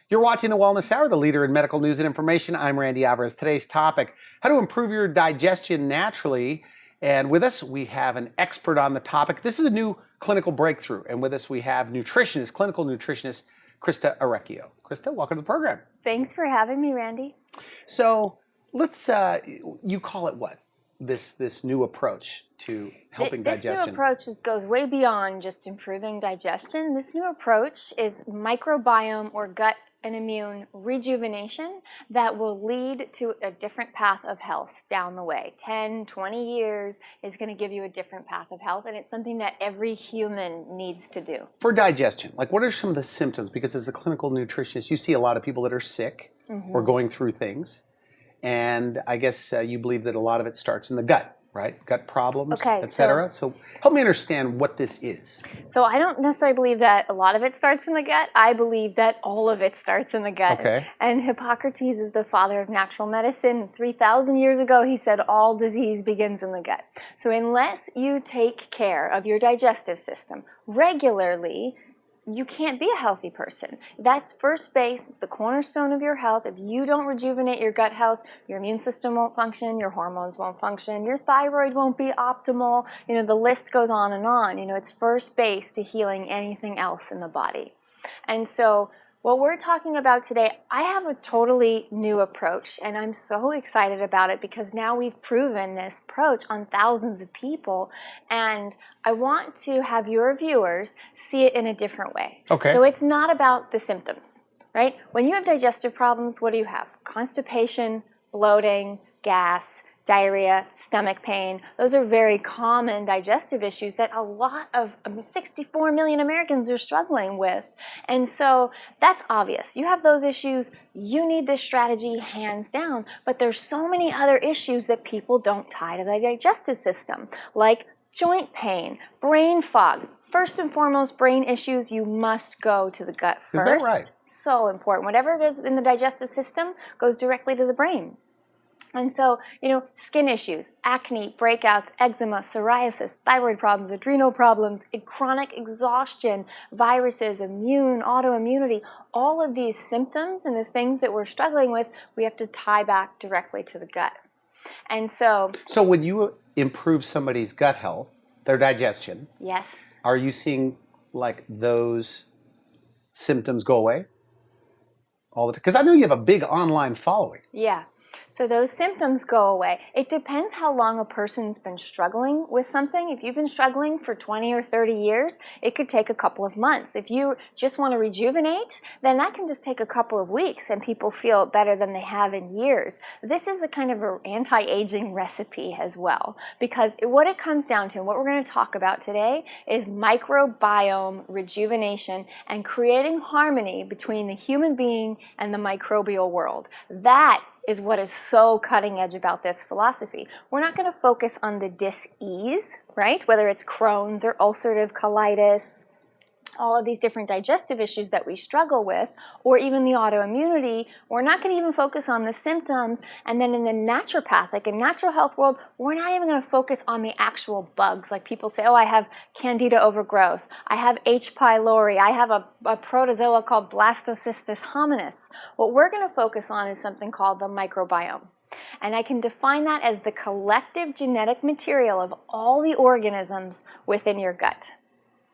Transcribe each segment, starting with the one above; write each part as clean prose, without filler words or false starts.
You're watching The Wellness Hour, the leader in medical news and information. I'm Randy Alvarez. Today's topic, how to improve your digestion naturally. And with us, we have an expert on the topic. This is a new clinical breakthrough. And with us, we have nutritionist, clinical nutritionist, Christa Orecchio. Christa, welcome to the program. Thanks for having me, Randy. So let's, you call it what? This new approach to helping digestion. This new approach goes way beyond just improving digestion. This new approach is microbiome or gut and immune rejuvenation that will lead to a different path of health down the way. 10, 20 years is going to give you a different path of health, and it's something that every human needs to do. For digestion, like what are some of the symptoms? Because as a clinical nutritionist, you see a lot of people that are sick or going through things. And I guess you believe that a lot of it starts in the gut, right? Gut problems, etc. So help me understand what this is. So I don't necessarily believe that a lot of it starts in the gut. I believe that all of it starts in the gut. Okay. And Hippocrates is the father of natural medicine. 3,000 years ago, he said all disease begins in the gut. So unless you take care of your digestive system regularly, you can't be a healthy person. That's first base. It's the cornerstone of your health. If you don't rejuvenate your gut health, your immune system won't function, your hormones won't function, your thyroid won't be optimal. You know, the list goes on and on. You know, it's first base to healing anything else in the body. And so what we're talking about today, I have a totally new approach, and I'm so excited about it because now we've proven this approach on thousands of people, and I want to have your viewers see it in a different way. Okay. So it's not about the symptoms, right? When you have digestive problems, what do you have? Constipation, bloating, gas, diarrhea, stomach pain. Those are very common digestive issues that a lot of 64 million Americans are struggling with. And so that's obvious. You have those issues, you need this strategy hands down, but there's so many other issues that people don't tie to the digestive system, like joint pain, brain fog. First and foremost, brain issues, you must go to the gut first. Is that right? So important. Whatever goes in the digestive system goes directly to the brain. And so, you know, skin issues, acne, breakouts, eczema, psoriasis, thyroid problems, adrenal problems, chronic exhaustion, viruses, autoimmunity, all of these symptoms and the things that we're struggling with, we have to tie back directly to the gut. And so when you improve somebody's gut health, their digestion, yes, are you seeing like those symptoms go away all the time? Because I know you have a big online following. Yeah. So those symptoms go away. It depends how long a person's been struggling with something. If you've been struggling for 20 or 30 years, it could take a couple of months. If you just want to rejuvenate, then that can just take a couple of weeks and people feel better than they have in years. This is a kind of an anti-aging recipe as well, because what it comes down to, and what we're going to talk about today, is microbiome rejuvenation and creating harmony between the human being and the microbial world. That is what is so cutting edge about this philosophy. We're not going to focus on the dis-ease, right? Whether it's Crohn's or ulcerative colitis, all of these different digestive issues that we struggle with, or even the autoimmunity. We're not going to even focus on the symptoms. And then in the naturopathic and natural health world, we're not even going to focus on the actual bugs. Like people say, oh, I have candida overgrowth, I have H. pylori, I have a protozoa called blastocystis hominis. What we're going to focus on is something called the microbiome. And I can define that as the collective genetic material of all the organisms within your gut.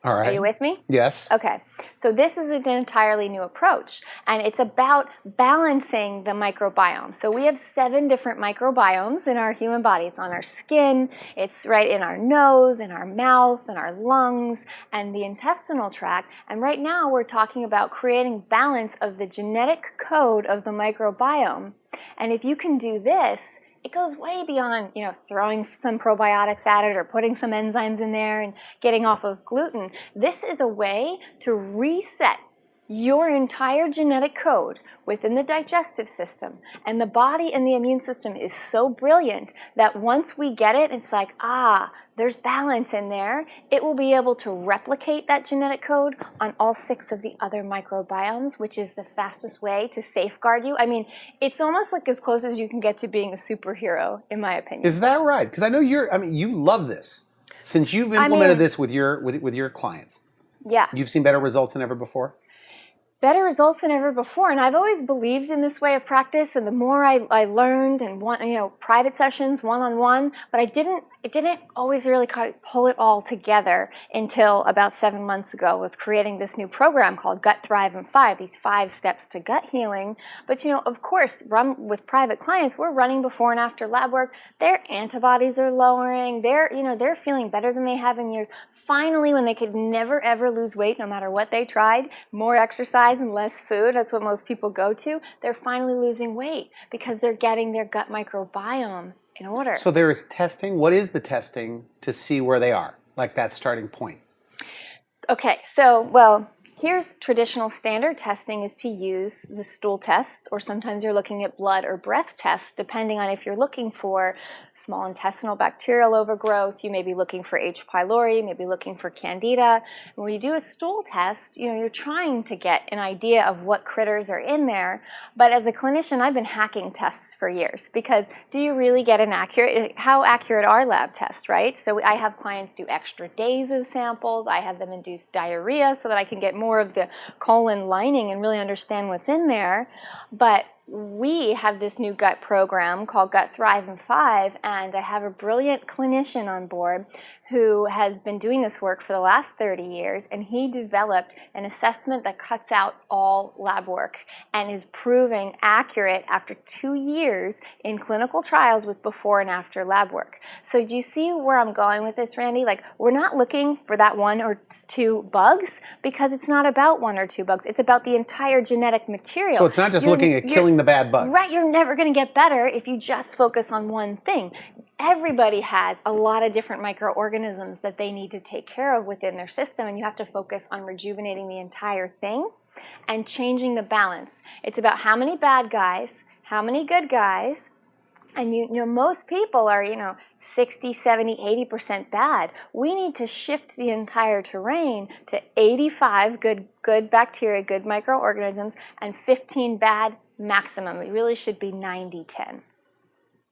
All right. Are you with me? Yes. Okay. So this is an entirely new approach, and it's about balancing the microbiome. So we have 7 different microbiomes in our human body. It's on our skin, it's right in our nose, in our mouth, in our lungs, and the intestinal tract. And right now we're talking about creating balance of the genetic code of the microbiome. And if you can do this, it goes way beyond, you know, throwing some probiotics at it or putting some enzymes in there and getting off of gluten. This is a way to reset your entire genetic code within the digestive system. And the body and the immune system is so brilliant that once we get it, it's like, there's balance in there. It will be able to replicate that genetic code on all 6 of the other microbiomes, which is the fastest way to safeguard you. I mean, it's almost like as close as you can get to being a superhero, in my opinion. Is that right? Because I know you love this. Since you've implemented this with your clients. Yeah. You've seen better results than ever before? better results than ever before. And I've always believed in this way of practice. And the more I learned and private sessions, one-on-one, but it didn't always really pull it all together until about 7 months ago with creating this new program called Gut Thrive in 5, these 5 steps to gut healing. But of course, with private clients, we're running before and after lab work. Their antibodies are lowering. They're feeling better than they have in years. Finally, when they could never ever lose weight, no matter what they tried, more exercise and less food, that's what most people go to, they're finally losing weight because they're getting their gut microbiome in order. So there is testing. What is the testing to see where they are, like that starting point? Okay, so, here's traditional standard testing is to use the stool tests, or sometimes you're looking at blood or breath tests, depending on if you're looking for small intestinal bacterial overgrowth, you may be looking for H. pylori, you may be looking for candida. And when you do a stool test, you're trying to get an idea of what critters are in there. But as a clinician, I've been hacking tests for years, because do you really get how accurate are lab tests, right? So I have clients do extra days of samples, I have them induce diarrhea so that I can get more of the colon lining and really understand what's in there. But we have this new gut program called Gut Thrive in 5, and I have a brilliant clinician on board who has been doing this work for the last 30 years, and he developed an assessment that cuts out all lab work and is proving accurate after 2 years in clinical trials with before and after lab work. So do you see where I'm going with this, Randy? Like, we're not looking for that 1 or 2 bugs, because it's not about 1 or 2 bugs. It's about the entire genetic material. So it's not just looking at killing the bad bugs. Right, you're never going to get better if you just focus on one thing. Everybody has a lot of different microorganisms that they need to take care of within their system, and you have to focus on rejuvenating the entire thing and changing the balance. It's about how many bad guys, how many good guys, and most people are 60, 70, 80% bad. We need to shift the entire terrain to 85 good bacteria, good microorganisms, and 15 bad maximum. It really should be 90-10.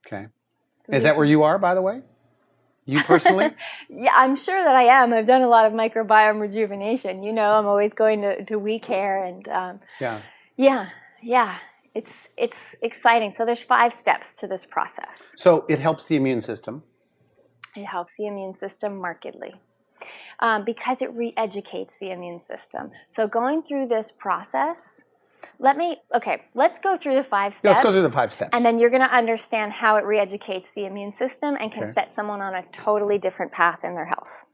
Okay. Is that where you are, by the way? You personally? Yeah, I'm sure that I am. I've done a lot of microbiome rejuvenation. I'm always going to We Care, and yeah. It's exciting. So there's 5 steps to this process. So it helps the immune system. It helps the immune system markedly. Because it re-educates the immune system. So going through this process, let's go through the 5 steps. Let's go through the 5 steps. And then you're going to understand how it re-educates the immune system and can set someone on a totally different path in their health.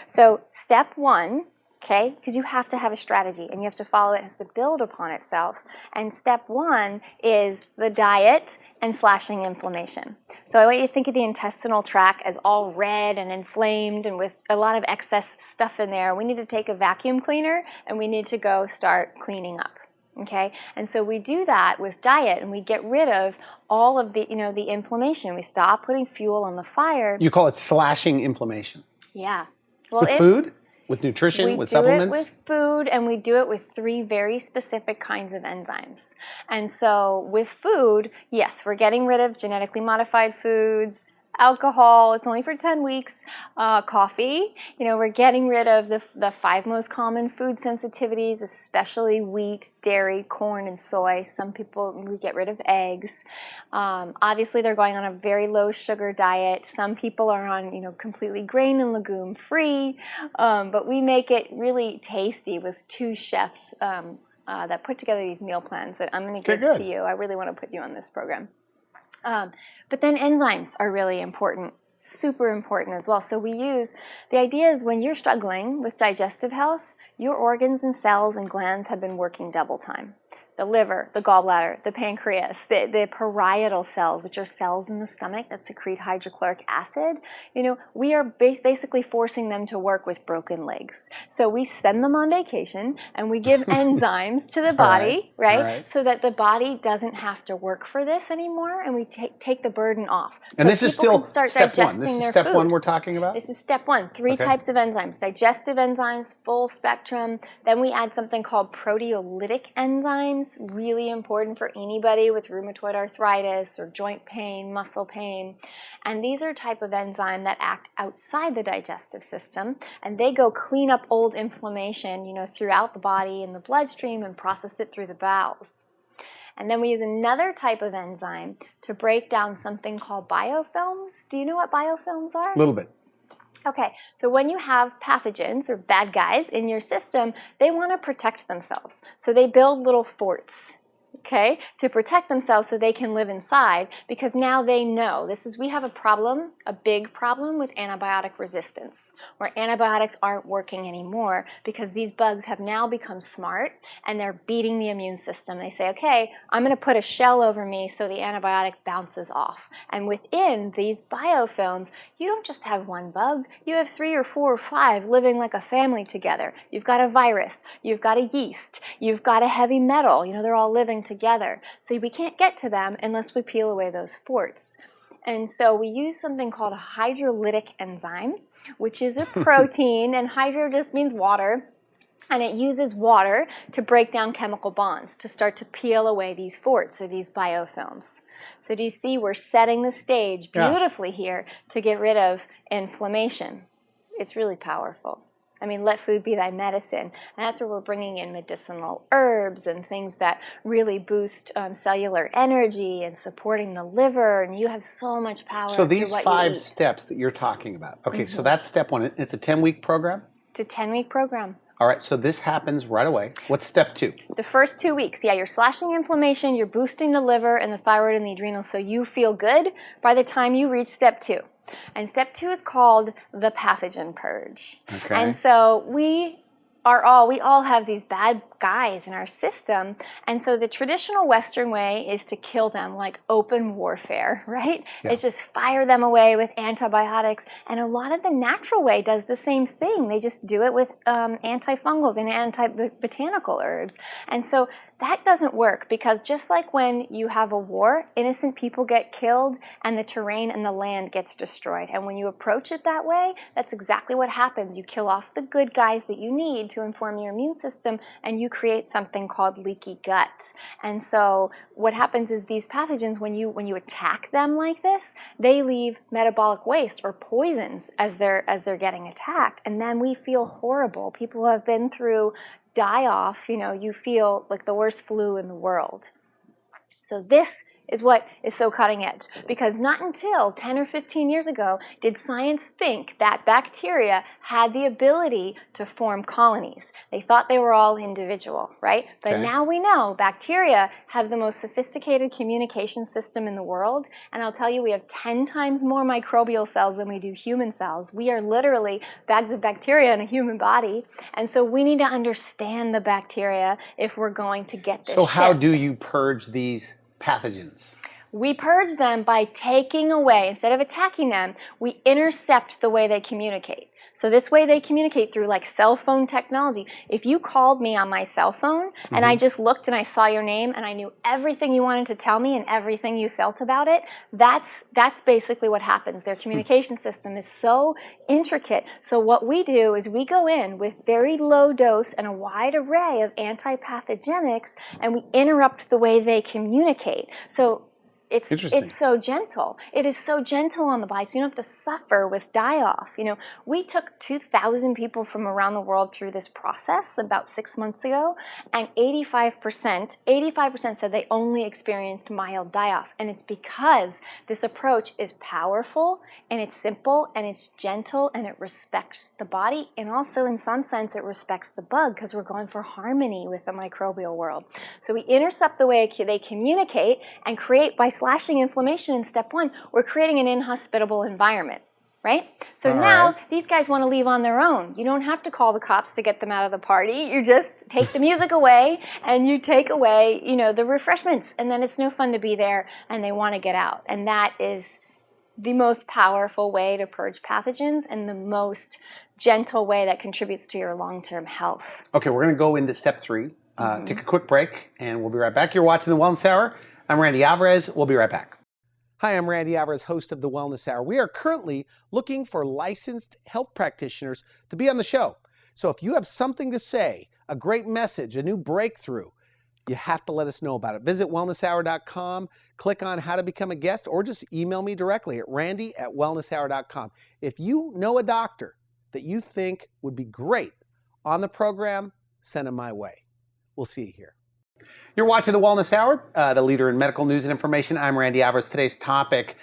So step 1, okay, because you have to have a strategy and you have to follow it, it has to build upon itself. And step 1 is the diet and slashing inflammation. So I want you to think of the intestinal tract as all red and inflamed and with a lot of excess stuff in there. We need to take a vacuum cleaner and we need to go start cleaning up. Okay, and so we do that with diet, and we get rid of all of the, the inflammation. We stop putting fuel on the fire. You call it slashing inflammation. Yeah. Well, with food, with nutrition, with supplements. We do it with food, and we do it with 3 very specific kinds of enzymes. And so with food, yes, we're getting rid of genetically modified foods. Alcohol, it's only for 10 weeks. Coffee, we're getting rid of the 5 most common food sensitivities, especially wheat, dairy, corn, and soy. Some people, we get rid of eggs. Obviously, they're going on a very low sugar diet. Some people are on, completely grain and legume free. But we make it really tasty with 2 chefs that put together these meal plans that I'm going to give to you. I really want to put you on this program. But then enzymes are really important, super important as well. So the idea is when you're struggling with digestive health, your organs and cells and glands have been working double time. The liver, the gallbladder, the pancreas, the parietal cells, which are cells in the stomach that secrete hydrochloric acid, we are basically forcing them to work with broken legs. So we send them on vacation and we give enzymes to the body, right? So that the body doesn't have to work for this anymore, and we take the burden off. And so this is still step 1. This is step food. 1 we're talking about? This is step 1. 3 types of enzymes. Digestive enzymes, full spectrum. Then we add something called proteolytic enzymes. enzymes, really important for anybody with rheumatoid arthritis or joint pain, muscle pain. And these are a type of enzyme that act outside the digestive system, and they go clean up old inflammation, throughout the body and the bloodstream and process it through the bowels. And then we use another type of enzyme to break down something called biofilms. Do you know what biofilms are? A little bit. Okay, so when you have pathogens or bad guys in your system, they want to protect themselves. So they build little forts, okay, to protect themselves so they can live inside, because now they know we have a problem, a big problem with antibiotic resistance, where antibiotics aren't working anymore because these bugs have now become smart and they're beating the immune system. They say, okay, I'm going to put a shell over me so the antibiotic bounces off. And within these biofilms, you don't just have one bug, you have 3 or 4 or 5 living like a family together. You've got a virus, you've got a yeast, you've got a heavy metal, they're all living together. So we can't get to them unless we peel away those forts. And so we use something called a hydrolytic enzyme, which is a protein, and hydro just means water. And it uses water to break down chemical bonds to start to peel away these forts or these biofilms. So do you see we're setting the stage beautifully here to get rid of inflammation? It's really powerful. Let food be thy medicine. And that's where we're bringing in medicinal herbs and things that really boost cellular energy and supporting the liver. And you have so much power. So these 5 steps that you're talking about. Okay, so that's step 1. It's a 10-week program? It's a 10-week program. All right, so this happens right away. What's step 2? The first 2 weeks, you're slashing inflammation, you're boosting the liver and the thyroid and the adrenals so you feel good by the time you reach step 2. And step 2 is called the pathogen purge. Okay. And so we all have these bad guys in our system, and so the traditional Western way is to kill them, like open warfare, right? Yeah. It's just fire them away with antibiotics, and a lot of the natural way does the same thing. They just do it with antifungals and anti-botanical herbs, and so that doesn't work, because just like when you have a war, innocent people get killed and the terrain and the land gets destroyed. And when you approach it that way, that's exactly what happens. You kill off the good guys that you need to inform your immune system, and you create something called leaky gut. And so what happens is these pathogens, when you attack them like this, they leave metabolic waste or poisons as they're getting attacked. And then we feel horrible. People who have been through die-off, you feel like the worst flu in the world. So this is what is so cutting edge, because not until 10 or 15 years ago did science think that bacteria had the ability to form colonies. They thought they were all individual, right? But now we know bacteria have the most sophisticated communication system in the world, and I'll tell you, we have 10 times more microbial cells than we do human cells. We are literally bags of bacteria in a human body, and so we need to understand the bacteria if we're going to get this So how shift. do you purge these pathogens? We purge them by taking away, instead of attacking them, we intercept the way they communicate. So this way they communicate through like cell phone technology. If you called me on my cell phone and I just looked and I saw your name and I knew everything you wanted to tell me and everything you felt about it, that's basically what happens. Their communication system is so intricate. So what we do is we go in with very low dose and a wide array of antipathogenics, and we interrupt the way they communicate. So it's so gentle. It is so gentle on the body, so you don't have to suffer with die-off. We took 2,000 people from around the world through this process about 6 months ago, and 85% said they only experienced mild die-off. And it's because this approach is powerful, and it's simple, and it's gentle, and it respects the body, and also in some sense it respects the bug, because we're going for harmony with the microbial world. So we intercept the way they communicate and create, by slashing inflammation in step 1, we're creating an inhospitable environment, right? So now these guys want to leave on their own. You don't have to call the cops to get them out of the party. You just take the music away and you take away, the refreshments, and then it's no fun to be there and they want to get out. And that is the most powerful way to purge pathogens and the most gentle way that contributes to your long-term health. Okay, we're going to go into step 3. Take a quick break and we'll be right back. You're watching The Wellness Hour. I'm Randy Alvarez. We'll be right back. Hi, I'm Randy Alvarez, host of The Wellness Hour. We are currently looking for licensed health practitioners to be on the show. So if you have something to say, a great message, a new breakthrough, you have to let us know about it. Visit wellnesshour.com, click on how to become a guest, or just email me directly at randy@wellnesshour.com. If you know a doctor that you think would be great on the program, send them my way. We'll see you here. You're watching the Wellness Hour, the leader in medical news and information. I'm Randy Alvarez. Today's topic,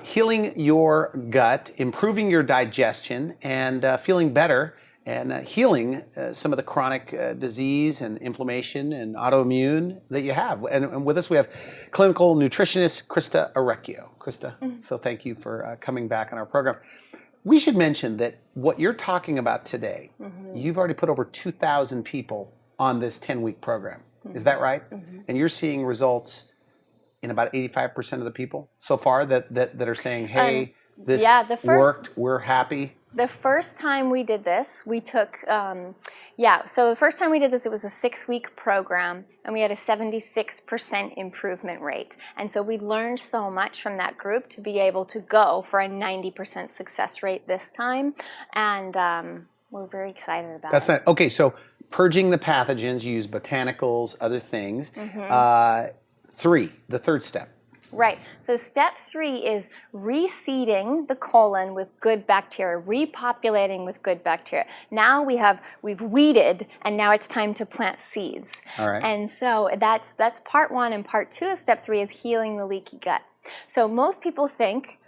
healing your gut, improving your digestion, and feeling better, and healing some of the chronic disease and inflammation and autoimmune that you have. And with us, we have clinical nutritionist Christa Orecchio. Christa, so thank you for coming back on our program. We should mention that what you're talking about today, you've already put over 2,000 people on this 10-week program. Is that right? And you're seeing results in about 85% of the people so far that are saying, hey, this worked, we're happy? The first time we did this, we took, so the first time we did this, it was a 6-week program, and we had a 76% improvement rate. And so we learned so much from that group to be able to go for a 90% success rate this time. And we're very excited about it. That's not, okay, so purging the pathogens, you use botanicals, other things. 3, the third step. Right. So step 3 is reseeding the colon with good bacteria, repopulating with good bacteria. Now we've weeded, and now it's time to plant seeds. All right. And so that's part 1, and part 2 of step 3 is healing the leaky gut. So most people think,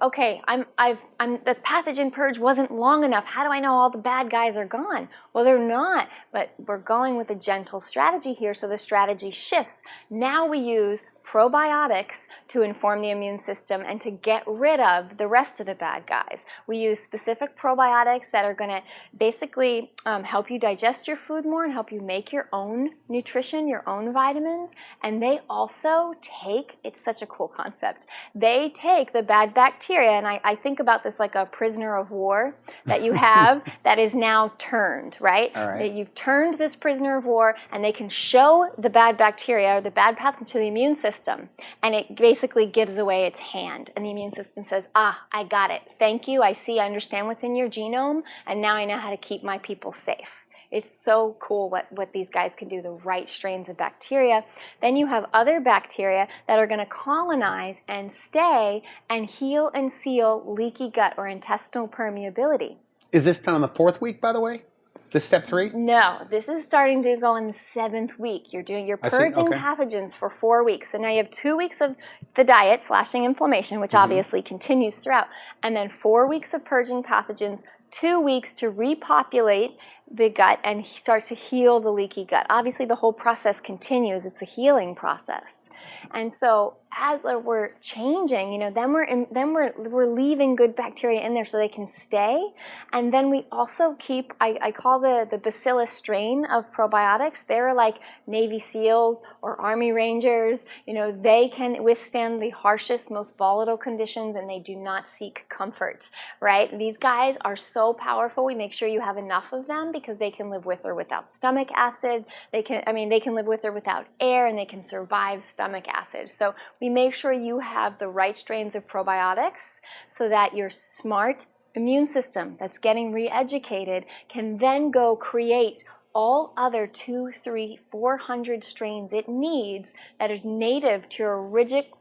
okay, the pathogen purge wasn't long enough. How do I know all the bad guys are gone? Well, they're not, but we're going with a gentle strategy here, so the strategy shifts. Now we use probiotics to inform the immune system and to get rid of the rest of the bad guys. We use specific probiotics that are going to basically help you digest your food more and help you make your own nutrition, your own vitamins. And they also take, it's such a cool concept, they take the bad bacteria, and I think about this like a prisoner of war that you have that is now turned, right? All right. You've turned this prisoner of war, and they can show the bad bacteria or the bad pathogen to the immune system, and it basically gives away its hand, and the immune system says, I got it, thank you, I see, I understand what's in your genome, and now I know how to keep my people safe. It's so cool what these guys can do, the right strains of bacteria. Then you have other bacteria that are going to colonize and stay and heal and seal leaky gut or intestinal permeability. Is this done on the 4th week, by the way? This step 3? No, this is starting to go in the 7th week. You're purging pathogens for 4 weeks. So now you have 2 weeks of the diet, slashing inflammation, which obviously continues throughout, and then 4 weeks of purging pathogens, 2 weeks to repopulate the gut and start to heal the leaky gut. Obviously, the whole process continues. It's a healing process. And so as we're changing, then we're leaving good bacteria in there so they can stay. And then we also keep, I call the bacillus strain of probiotics. They're like Navy SEALs or Army Rangers. They can withstand the harshest, most volatile conditions, and they do not seek comfort, right? These guys are so powerful. We make sure you have enough of them because they can live with or without stomach acid. They can live with or without air, and they can survive stomach acid. So we make sure you have the right strains of probiotics so that your smart immune system that's getting re-educated can then go create all other 200, 300, 400 strains it needs that is native to your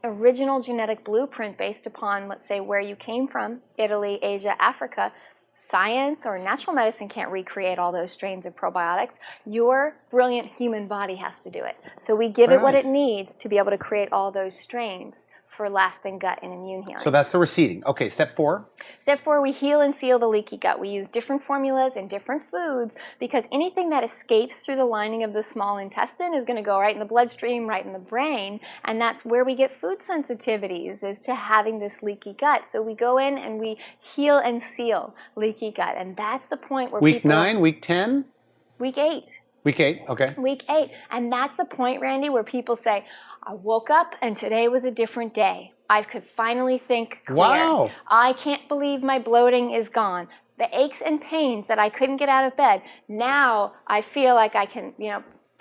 original genetic blueprint based upon, let's say, where you came from, Italy, Asia, Africa. Science or natural medicine can't recreate all those strains of probiotics. Your brilliant human body has to do it. So we give it what it needs to be able to create all those strains for lasting gut and immune healing. So that's the reseeding. Okay, step 4. Step 4, we heal and seal the leaky gut. We use different formulas and different foods because anything that escapes through the lining of the small intestine is going to go right in the bloodstream, right in the brain, and that's where we get food sensitivities, is to having this leaky gut. So we go in and we heal and seal leaky gut, and that's the point where Week 9, week 10? Week 8. Week 8, okay. Week 8, and that's the point, Randy, where people say, I woke up and today was a different day. I could finally think clear. Wow. I can't believe my bloating is gone. The aches and pains that I couldn't get out of bed, now I feel like I can,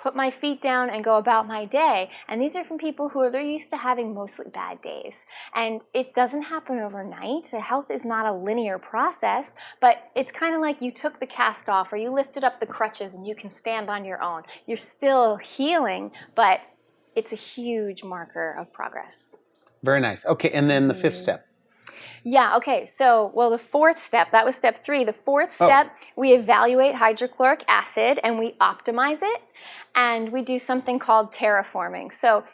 put my feet down and go about my day. And these are from people who are they're used to having mostly bad days. And it doesn't happen overnight. Health is not a linear process, but it's kind of like you took the cast off or you lifted up the crutches and you can stand on your own. You're still healing, but it's a huge marker of progress. Very nice. Okay, and then the fifth step. Yeah, okay. So, well, the fourth step, that was step 3. The fourth step, we evaluate hydrochloric acid and we optimize it. And we do something called terraforming. So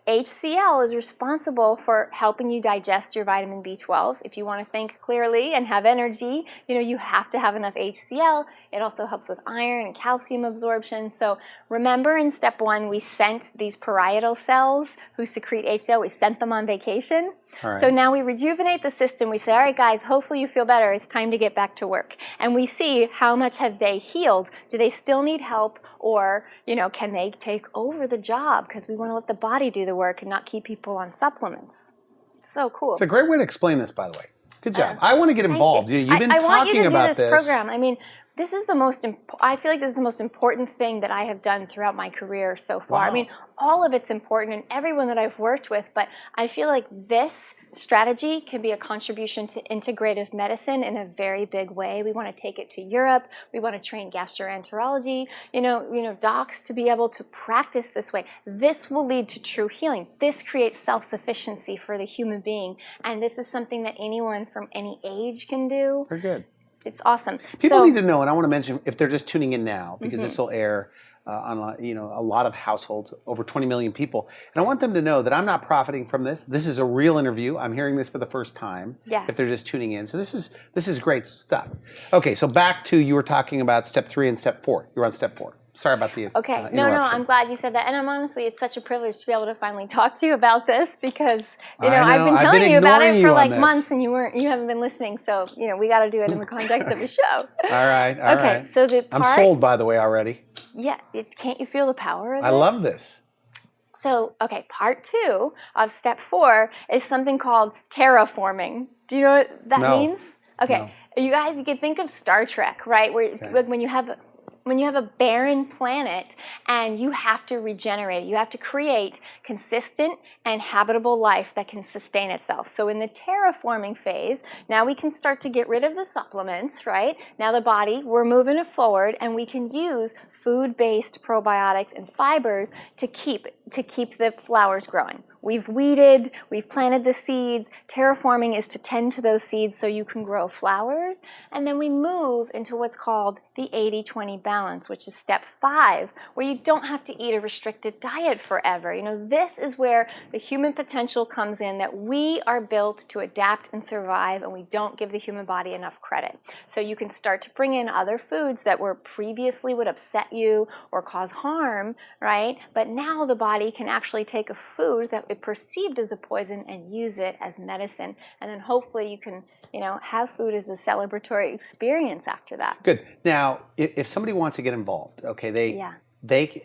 HCl is responsible for helping you digest your vitamin B12. If you want to think clearly and have energy, you have to have enough HCl. It also helps with iron and calcium absorption. So remember in step 1, we sent these parietal cells who secrete HCl, we sent them on vacation. So now we rejuvenate the system. We say, all right, guys, hopefully you feel better. It's time to get back to work. And we see how much have they healed. Do they still need help? Or, can they take over the job? Because we want to let the body do the work and not keep people on supplements. It's so cool. It's a great way to explain this, by the way. Good job. I want to get involved. You've been I talking want you to about do this program. I mean, this is the most, I feel like this is the most important thing that I have done throughout my career so far. Wow. I mean, all of it's important and everyone that I've worked with, but I feel like this strategy can be a contribution to integrative medicine in a very big way. We want to take it to Europe. We want to train gastroenterology, docs to be able to practice this way. This will lead to true healing. This creates self-sufficiency for the human being. And this is something that anyone from any age can do. Very good. It's awesome. People need to know, and I want to mention, if they're just tuning in now, because this will air on a lot of households, over 20 million people, and I want them to know that I'm not profiting from this. This is a real interview. I'm hearing this for the first time. Yeah. If they're just tuning in, so this is great stuff. Okay, so back to you were talking about step 3 and step 4. You're on step 4. Sorry about the Okay. No, I'm glad you said that. And it's such a privilege to be able to finally talk to you about this because, I've been telling you about it for like months and you haven't been listening. So, we got to do it in the context of a show. All right. Okay. So I'm sold, by the way, already. Yeah. Can't you feel the power of this? I love this. So, okay, part 2 of step 4 is something called terraforming. Do you know what that means? Okay. No. You guys, you can think of Star Trek, right? Where when you have a barren planet and you have to regenerate it, you have to create consistent and habitable life that can sustain itself. So in the terraforming phase, now we can start to get rid of the supplements, right? Now the body, we're moving it forward and we can use food-based probiotics and fibers to keep the flowers growing. We've weeded, we've planted the seeds. Terraforming is to tend to those seeds so you can grow flowers. And then we move into what's called the 80-20 balance, which is step 5, where you don't have to eat a restricted diet forever. This is where the human potential comes in, that we are built to adapt and survive, and we don't give the human body enough credit. So you can start to bring in other foods that were previously would upset you or cause harm, right? But now the body can actually take a food that it perceived as a poison and use it as medicine. And then hopefully you can, have food as a celebratory experience after that. Good. Now, if somebody wants to get involved, okay,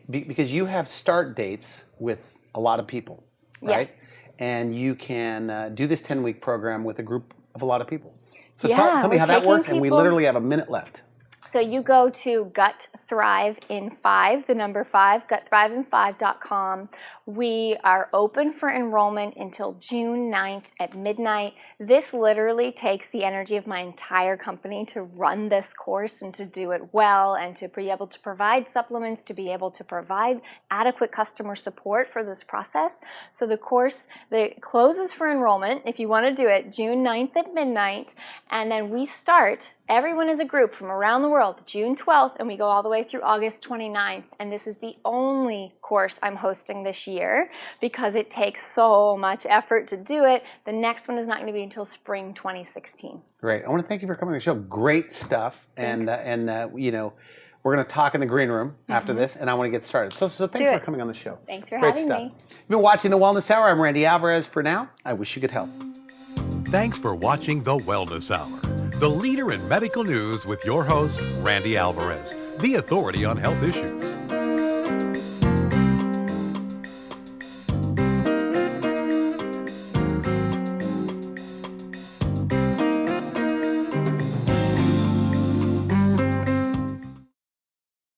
because you have start dates with a lot of people, right? Yes. And you can do this 10-week program with a group of a lot of people. So tell me how that works, and we literally have a minute left. So you go to Gut Thrive in 5, the number 5, gutthriveinfive.com. We are open for enrollment until June 9th at midnight. This literally takes the energy of my entire company to run this course and to do it well and to be able to provide supplements, to be able to provide adequate customer support for this process. So the course closes for enrollment, if you want to do it, June 9th at midnight. And then we start, everyone as a group from around the world, June 12th, and we go all the way through August 29th. And this is the only course I'm hosting this year because it takes so much effort to do it. The next one is not going to be until spring 2016. Great. I want to thank you for coming on the show. Great stuff. Thanks. And we're going to talk in the green room after this, and I want to get started. So thanks for coming on the show. Thanks for having me. You've been watching The Wellness Hour. I'm Randy Alvarez. For now, I wish you good health. Thanks for watching The Wellness Hour, the leader in medical news with your host, Randy Alvarez, the authority on health issues.